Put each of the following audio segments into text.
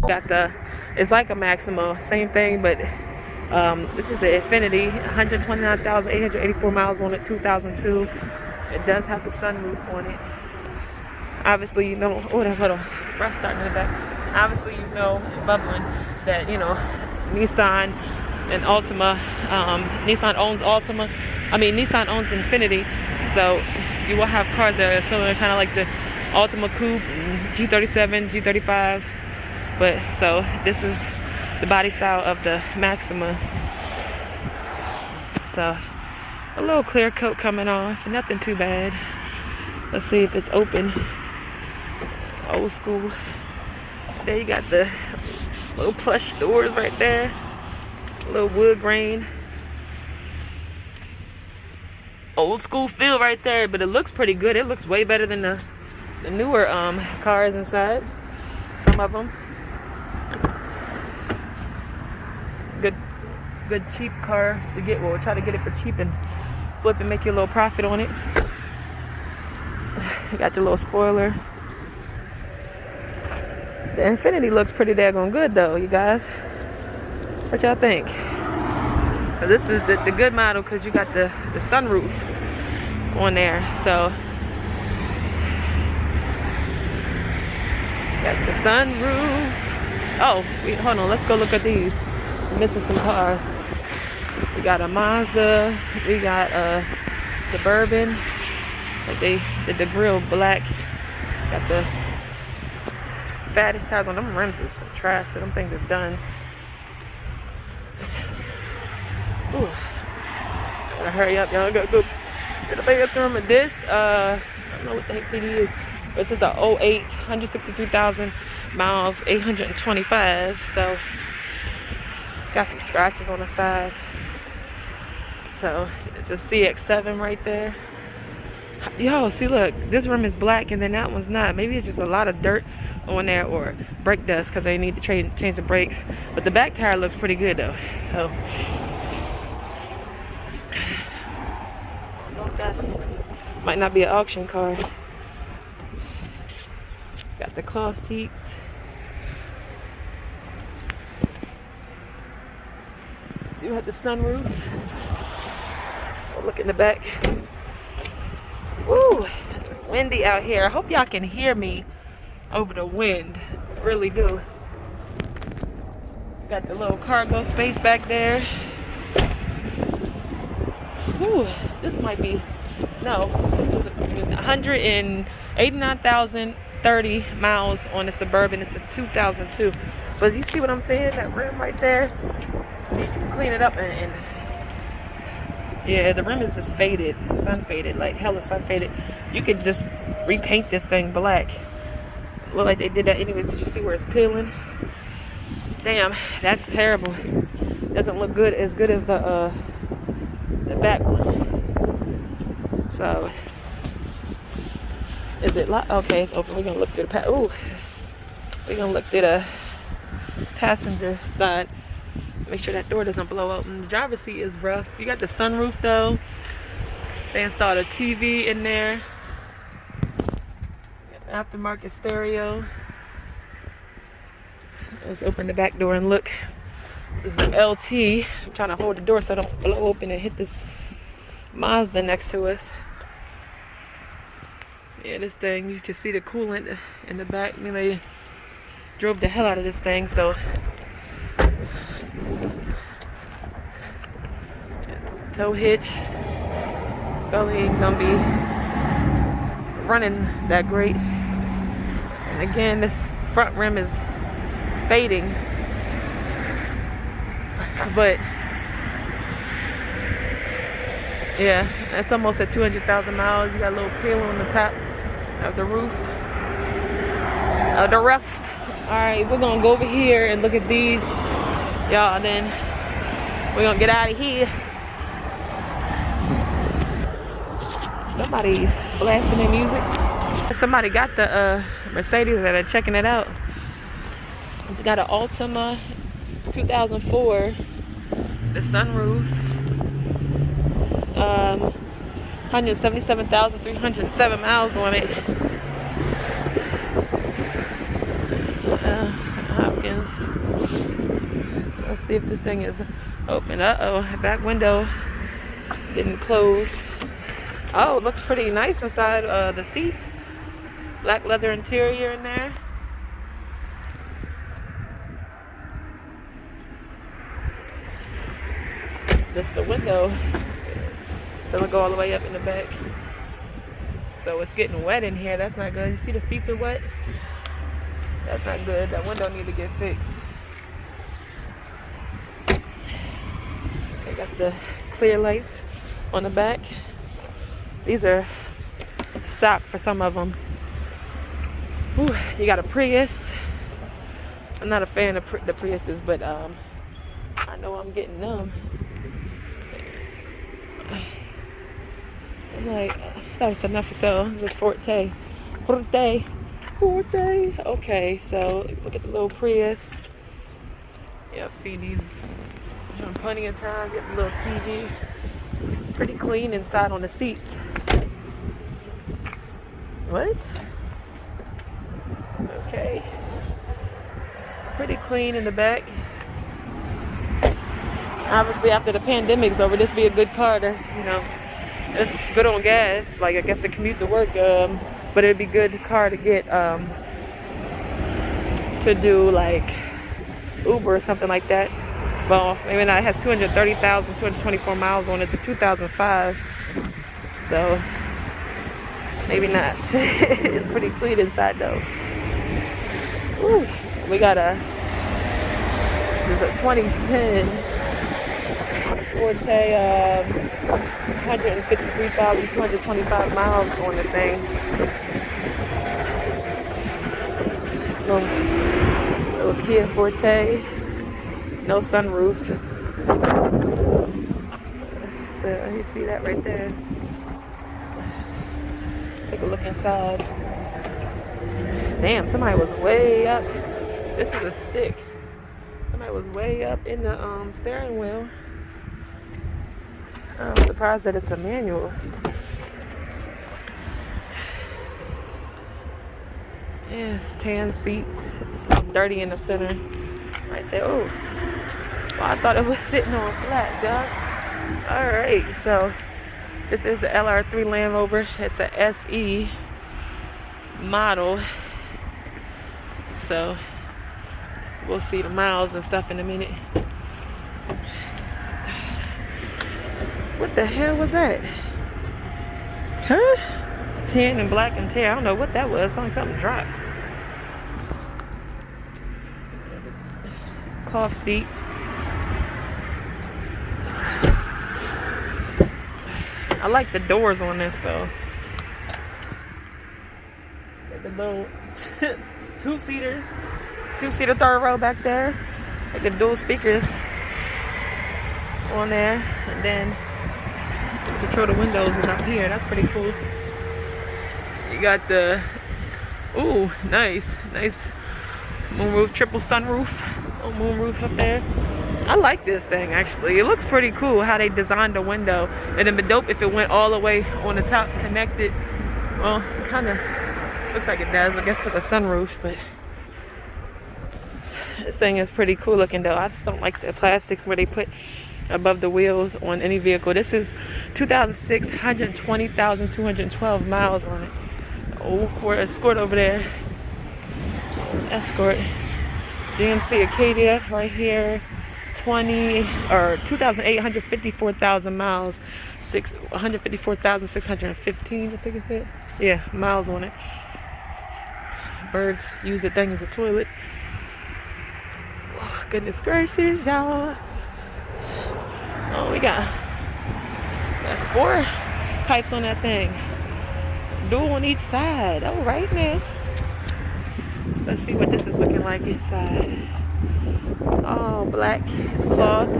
Got the, it's like a Maxima, same thing, but this is an Infiniti, 129,884 miles on it, 2002. It does have the sunroof on it. Obviously, you know, oh, that little breath starting in the back. Obviously, you know, bubbling that, you know, Nissan and Altima, Nissan owns Altima. I mean, Nissan owns Infiniti, so you will have cars that are similar, kind of like the Altima Coupe, G37, G35. But so this is the body style of the Maxima. So a little clear coat coming off, nothing too bad. Let's see if it's open. Old school. There you got the little plush doors right there. A little wood grain. Old school feel right there, but it looks pretty good. It looks way better than the newer cars inside. Some of them. Good cheap car to get. Well, we'll try to get it for cheap and flip and make you a little profit on it. You got the little spoiler. The Infiniti looks pretty daggone good though, you guys. What y'all think? So this is the good model because you got the sunroof on there. So got the sunroof. Oh, wait, hold on. Let's go look at these. We're missing some cars. We got a Mazda. We got a Suburban. Like they did the grill black. Got the fattest tires on them. Rims is some trash, so them things are done. Ooh. Gotta hurry up, y'all. Gotta go to the bathroom. And this, I don't know what the heck TD is. This is a 08, 162,000 miles, 825. So got some scratches on the side. So it's a CX-7 right there. Yo, see, look, this rim is black and then that one's not. Maybe it's just a lot of dirt on there or brake dust because they need to change the brakes. But the back tire looks pretty good though. So that might not be an auction car. Got the cloth seats. You have the sunroof. Look in the back. Ooh, windy out here. I hope y'all can hear me over the wind. I really do. Got the little cargo space back there. Ooh, this might be, no, this is 189,030 miles on the Suburban. It's a 2002. But you see what I'm saying? That rim right there. You can clean it up and yeah, the rim is just faded, sun faded, like hella sun faded. You could just repaint this thing black. Look like they did that anyway. Did you see where it's peeling? Damn, that's terrible. Doesn't look good as the back one. So is it locked? Okay, it's open. We're gonna look through the we're gonna look through the passenger side. Make sure that door doesn't blow open. The driver's seat is rough. You got the sunroof though. They installed a TV in there. Aftermarket stereo. Let's open the back door and look. This is the LT. I'm trying to hold the door so I don't blow open and hit this Mazda next to us. Yeah, this thing, you can see the coolant in the back. I mean, they drove the hell out of this thing, so tow hitch probably ain't gonna be running that great. And again, this front rim is fading, but yeah, that's almost at 200,000 miles. You got a little peel on the top of the roof of the roof. All right, we're gonna go over here and look at these, y'all, and then we're gonna get out of here. Somebody blasting their music. Somebody got the Mercedes that are checking it out. It's got an Altima 2004, the sunroof, 177,307 miles on it. options. Let's see if this thing is open. Uh-oh, back window didn't close. Oh, it looks pretty nice inside the seats. Black leather interior in there. Just the window doesn't go all the way up in the back. So it's getting wet in here. That's not good. You see the seats are wet? That's not good. That window needs to get fixed. They got the clear lights on the back. These are stock for some of them. Ooh, you got a Prius. I'm not a fan of the Priuses, but I know I'm getting them. I'm like, I thought it was enough for sale. It was Forte. Okay, so look at the little Prius. Yeah, I've seen these plenty of times. Get the little TV. Pretty clean inside on the seats. What? Okay. Pretty clean in the back. Obviously, after the pandemic's over, this be a good car to, it's good on gas. Like, I guess to commute to work, but it'd be good car to get to do like Uber or something like that. Well, maybe not. It has 230,224 miles on it. It's a 2005, so maybe not. It's pretty clean inside though. Ooh, we got this is a 2010 Forte, 153,225 miles on the thing. Little Kia Forte, no sunroof. So you see that right there. Take a look inside. Damn, somebody was way up. This is a stick. Somebody was way up in the steering wheel. I'm surprised that it's a manual. Yes, tan seats. Dirty in the center. Right there. Oh. Well, I thought it was sitting on flat, dog. Alright, so this is the LR3 Land Rover. It's a SE model. So we'll see the miles and stuff in a minute. What the hell was that? Huh? Tan and black and tear. I don't know what that was. Something dropped. Cloth seat. I like the doors on this though. Got the little two-seater third row back there. Like the dual speakers on there, and then control the windows is up here. That's pretty cool. You got the nice moonroof, triple sunroof, little moonroof up there. I like this thing actually. It looks pretty cool how they designed the window. And it'd be dope if it went all the way on the top, connected. Well, it kind of looks like it does, I guess, because of sunroof. But this thing is pretty cool looking though. I just don't like the plastics where they put above the wheels on any vehicle. This is 2006, 120,212 miles on it. Oh, for Escort over there. Escort. GMC Acadia right here. 2,854,000 miles. 154,615, I think it said. Yeah, miles on it. Birds use the thing as a toilet. Oh, goodness gracious, y'all. Oh, we got 4 pipes on that thing. Dual on each side. All right, man. Let's see what this is looking like inside. Oh, black cloth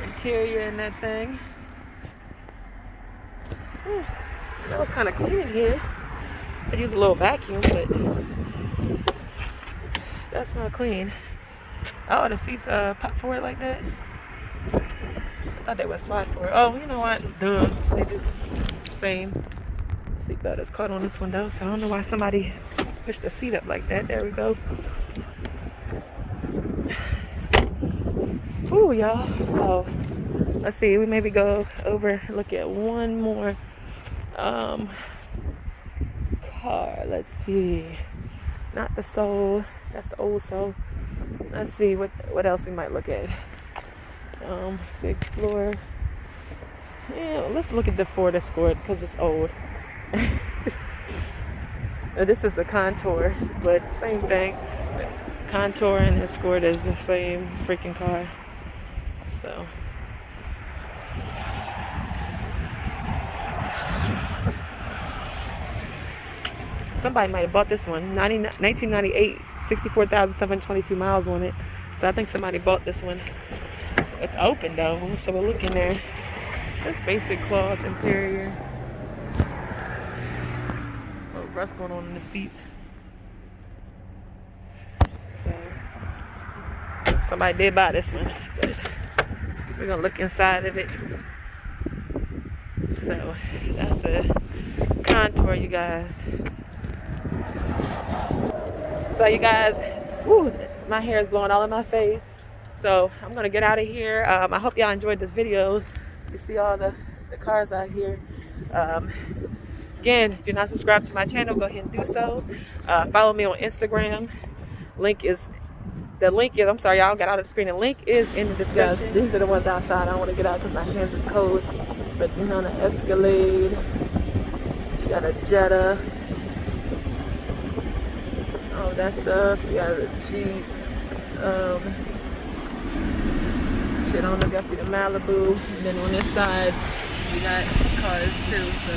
interior in that thing. Ooh, that was kind of clean in here. I'd use a little vacuum, but that's not clean. Oh, the seats pop forward like that. I thought they would slide forward. Oh, you know what? Duh. They do. Same. Seatbelt is caught on this window, so I don't know why somebody pushed the seat up like that. There we go. Ooh, y'all. So let's see, we maybe go over, look at one more car. Let's see, not the Soul, that's the old Soul. Let's see what else we might look at. To explore. Yeah, let's look at the Ford Escort because it's old. Now, this is a Contour, but same thing. Contour and Escort is the same freaking car. So somebody might have bought this one. 1998, 64,722 miles on it. So I think somebody bought this one. It's open though, so we're looking there. This basic cloth interior. Oh, rust going on in the seats. So somebody did buy this one, but we're gonna look inside of it. So that's a Contour, you guys. So you guys, woo, my hair is blowing all in my face. So I'm gonna get out of here. I hope y'all enjoyed this video. You see all the cars out here. Again, if you're not subscribed to my channel, go ahead and do so. Follow me on Instagram. The link is, I'm sorry, y'all got out of the screen. The link is in the description. Yes, these are the ones outside. I don't want to get out because my hands is cold. But you know, the Escalade. You got a Jetta. All that stuff. You got a Jeep. Shit, I don't know if y'all see the Malibu. And then on this side, we got cars too. So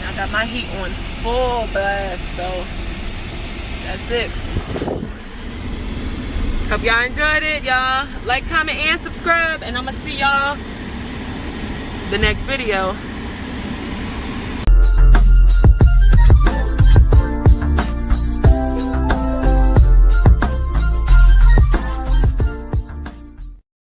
I got my heat on full blast. So that's it. Hope y'all enjoyed it, y'all. Like, comment, and subscribe. And I'm gonna see y'all the next video.